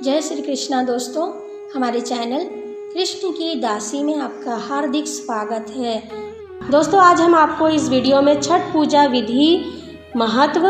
जय श्री कृष्णा दोस्तों, हमारे चैनल कृष्ण की दासी में आपका हार्दिक स्वागत है। दोस्तों, आज हम आपको इस वीडियो में छठ पूजा विधि, महत्व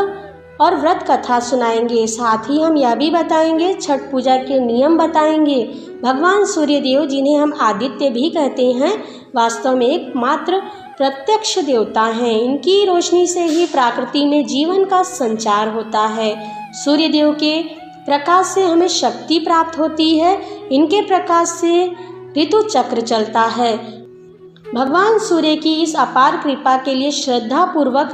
और व्रत कथा सुनाएंगे। साथ ही हम यह भी बताएंगे, छठ पूजा के नियम बताएंगे। भगवान सूर्य देव, जिन्हें हम आदित्य भी कहते हैं, वास्तव में एकमात्र प्रत्यक्ष देवता हैं। इनकी रोशनी से ही प्रकृति में जीवन का संचार होता है। सूर्य देव के प्रकाश से हमें शक्ति प्राप्त होती है। इनके प्रकाश से ऋतु चक्र चलता है। भगवान सूर्य की इस अपार कृपा के लिए श्रद्धा पूर्वक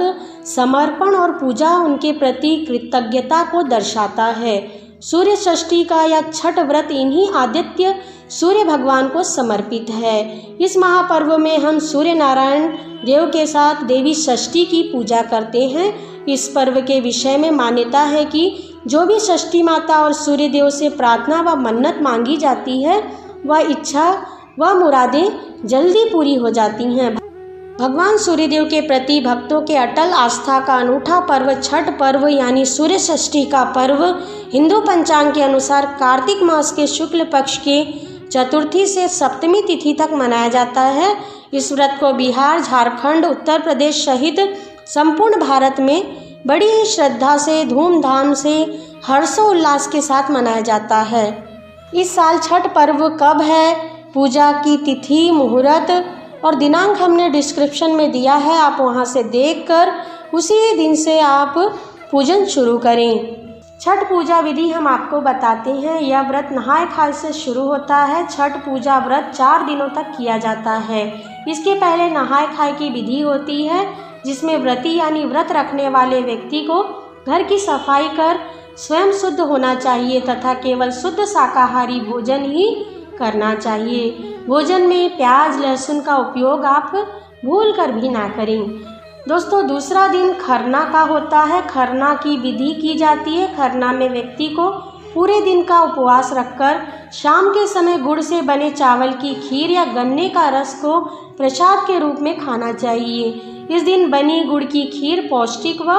समर्पण और पूजा उनके प्रति कृतज्ञता को दर्शाता है। सूर्य षष्ठी का यह छठ व्रत इन्हीं आदित्य सूर्य भगवान को समर्पित है। इस महापर्व में हम सूर्य नारायण देव के साथ देवी षष्ठी की पूजा करते हैं। इस पर्व के विषय में मान्यता है कि जो भी षष्ठी माता और सूर्य देव से प्रार्थना व मन्नत मांगी जाती है, वह इच्छा व मुरादें जल्दी पूरी हो जाती हैं। भगवान सूर्यदेव के प्रति भक्तों के अटल आस्था का अनूठा पर्व छठ पर्व यानी सूर्य षष्ठी का पर्व हिंदू पंचांग के अनुसार कार्तिक मास के शुक्ल पक्ष के चतुर्थी से सप्तमी तिथि तक मनाया जाता है। इस व्रत को बिहार, झारखंड, उत्तर प्रदेश सहित संपूर्ण भारत में बड़ी ही श्रद्धा से, धूमधाम से, हर्षोल्लास के साथ मनाया जाता है। इस साल छठ पर्व कब है, पूजा की तिथि, मुहूर्त और दिनांक हमने डिस्क्रिप्शन में दिया है। आप वहां से देखकर उसी दिन से आप पूजन शुरू करें। छठ पूजा विधि हम आपको बताते हैं। यह व्रत नहाय खाए से शुरू होता है। छठ पूजा व्रत 4 दिनों तक किया जाता है। इसके पहले नहाय खाए की विधि होती है, जिसमें व्रती यानी व्रत रखने वाले व्यक्ति को घर की सफाई कर स्वयं शुद्ध होना चाहिए तथा केवल शुद्ध शाकाहारी भोजन ही करना चाहिए। भोजन में प्याज, लहसुन का उपयोग आप भूल कर भी ना करें। दोस्तों, दूसरा दिन खरना का होता है। खरना की विधि की जाती है। खरना में व्यक्ति को पूरे दिन का उपवास रखकर शाम के समय गुड़ से बने चावल की खीर या गन्ने का रस को प्रसाद के रूप में खाना चाहिए। इस दिन बनी गुड़ की खीर पौष्टिक व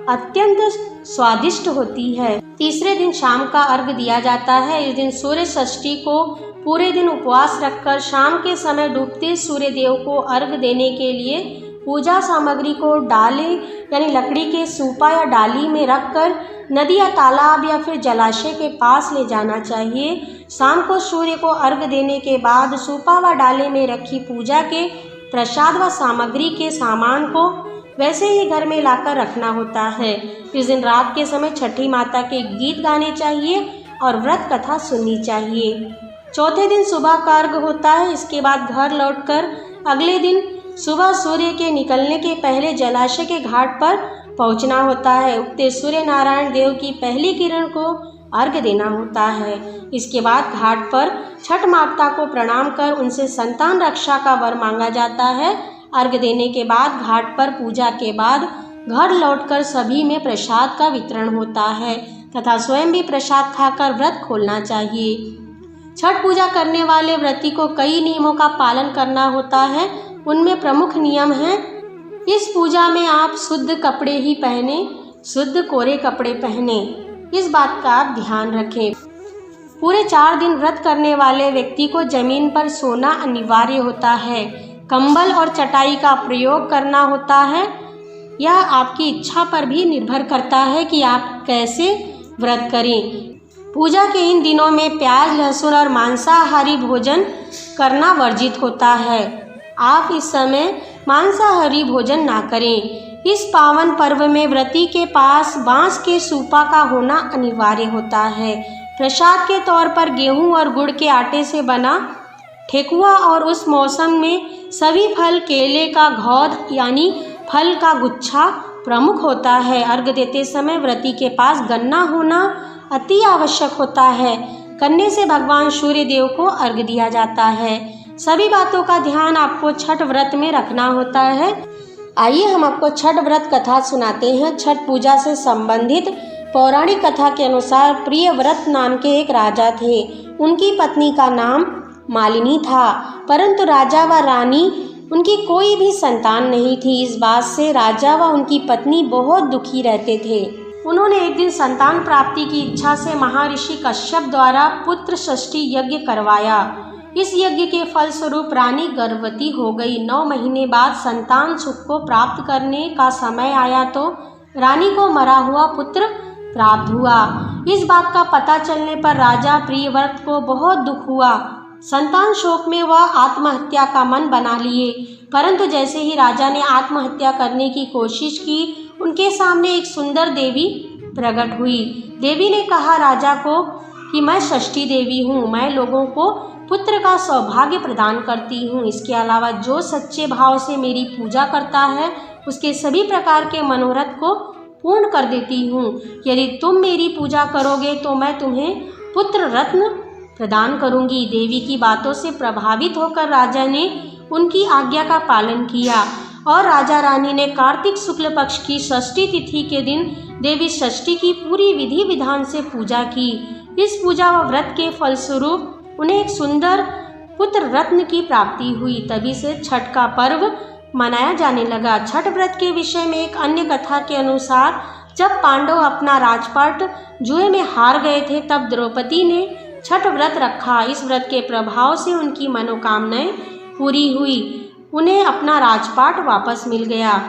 अत्यंत स्वादिष्ट होती है। तीसरे दिन शाम का अर्घ दिया जाता है। इस दिन सूर्य षष्ठी को पूरे दिन उपवास रखकर शाम के समय डूबते सूर्य देव को अर्घ देने के लिए पूजा सामग्री को डाले यानी लकड़ी के सूपा या डाली में रखकर नदी या तालाब या फिर जलाशय के पास ले जाना चाहिए। शाम को सूर्य को अर्घ देने के बाद सूपा व डाले में रखी पूजा के प्रसाद व सामग्री के सामान को वैसे ही घर में लाकर रखना होता है। इस दिन रात के समय छठी माता के गीत गाने चाहिए और व्रत कथा सुननी चाहिए। चौथे दिन सुबह का अर्घ होता है। इसके बाद घर लौटकर अगले दिन सुबह सूर्य के निकलने के पहले जलाशय के घाट पर पहुंचना होता है। उगते सूर्य नारायण देव की पहली किरण को अर्घ देना होता है। इसके बाद घाट पर छठ माता को प्रणाम कर उनसे संतान रक्षा का वर मांगा जाता है। अर्घ देने के बाद घाट पर पूजा के बाद घर लौटकर सभी में प्रसाद का वितरण होता है तथा स्वयं भी प्रसाद खाकर व्रत खोलना चाहिए। छठ पूजा करने वाले व्रती को कई नियमों का पालन करना होता है। उनमें प्रमुख नियम हैं, इस पूजा में आप शुद्ध कपड़े ही पहने, शुद्ध कोरे कपड़े पहने। इस बात का आप ध्यान रखें। पूरे 4 दिन व्रत करने वाले व्यक्ति को जमीन पर सोना अनिवार्य होता है। कंबल और चटाई का प्रयोग करना होता है। यह आपकी इच्छा पर भी निर्भर करता है कि आप कैसे व्रत करें। पूजा के इन दिनों में प्याज, लहसुन और मांसाहारी भोजन करना वर्जित होता है। आप इस समय मांसाहारी भोजन ना करें। इस पावन पर्व में व्रती के पास बांस के सूपा का होना अनिवार्य होता है। प्रसाद के तौर पर गेहूं और गुड़ के आटे से बना ठेकुआ और उस मौसम में सभी फल, केले का घौद यानी फल का गुच्छा प्रमुख होता है। अर्घ देते समय व्रती के पास गन्ना होना अति आवश्यक होता है। गन्ने से भगवान सूर्य देव को अर्घ दिया जाता है। सभी बातों का ध्यान आपको छठ व्रत में रखना होता है। आइए हम आपको छठ व्रत कथा सुनाते हैं। छठ पूजा से संबंधित पौराणिक कथा के अनुसार प्रियव्रत नाम के एक राजा थे। उनकी पत्नी का नाम मालिनी था, परंतु राजा व रानी उनकी कोई भी संतान नहीं थी। इस बात से राजा व उनकी पत्नी बहुत दुखी रहते थे। उन्होंने एक दिन संतान प्राप्ति की इच्छा से महर्षि कश्यप द्वारा पुत्र षष्ठी यज्ञ करवाया। इस यज्ञ के फलस्वरूप रानी गर्भवती हो गई। 9 महीने बाद संतान सुख को प्राप्त करने का समय आया तो रानी को मरा हुआ पुत्र प्राप्त हुआ। इस बात का पता चलने पर राजा प्रियव्रत को बहुत दुख हुआ। संतान शोक में वह आत्महत्या का मन बना लिए, परंतु जैसे ही राजा ने आत्महत्या करने की कोशिश की, उनके सामने एक सुंदर देवी प्रकट हुई। देवी ने कहा राजा को कि मैं षष्ठी देवी हूँ, मैं लोगों को पुत्र का सौभाग्य प्रदान करती हूँ। इसके अलावा जो सच्चे भाव से मेरी पूजा करता है, उसके सभी प्रकार के मनोरथ को पूर्ण कर देती हूँ। यदि तुम मेरी पूजा करोगे तो मैं तुम्हें पुत्र रत्न प्रदान करूँगी। देवी की बातों से प्रभावित होकर राजा ने उनकी आज्ञा का पालन किया और राजा रानी ने कार्तिक शुक्ल पक्ष की षष्ठी तिथि के दिन देवी षष्ठी की पूरी विधि विधान से पूजा की। इस पूजा व व्रत के फलस्वरूप उन्हें एक सुंदर पुत्र रत्न की प्राप्ति हुई। तभी से छठ का पर्व मनाया जाने लगा। छठ व्रत के विषय में एक अन्य कथा के अनुसार जब पांडव अपना राजपाट जुए में हार गए थे, तब द्रौपदी ने छठ व्रत रखा। इस व्रत के प्रभाव से उनकी मनोकामनाएं पूरी हुई, उन्हें अपना राजपाट वापस मिल गया।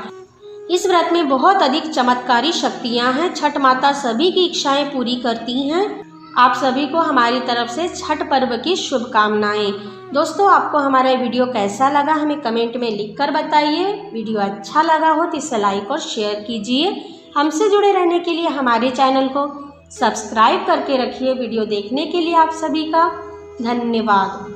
इस व्रत में बहुत अधिक चमत्कारी शक्तियां हैं। छठ माता सभी की इच्छाएं पूरी करती हैं। आप सभी को हमारी तरफ से छठ पर्व की शुभकामनाएं। दोस्तों, आपको हमारा वीडियो कैसा लगा हमें कमेंट में लिखकर बताइए। वीडियो अच्छा लगा हो तो इसे लाइक और शेयर कीजिए। हमसे जुड़े रहने के लिए हमारे चैनल को सब्सक्राइब करके रखिए। वीडियो देखने के लिए आप सभी का धन्यवाद।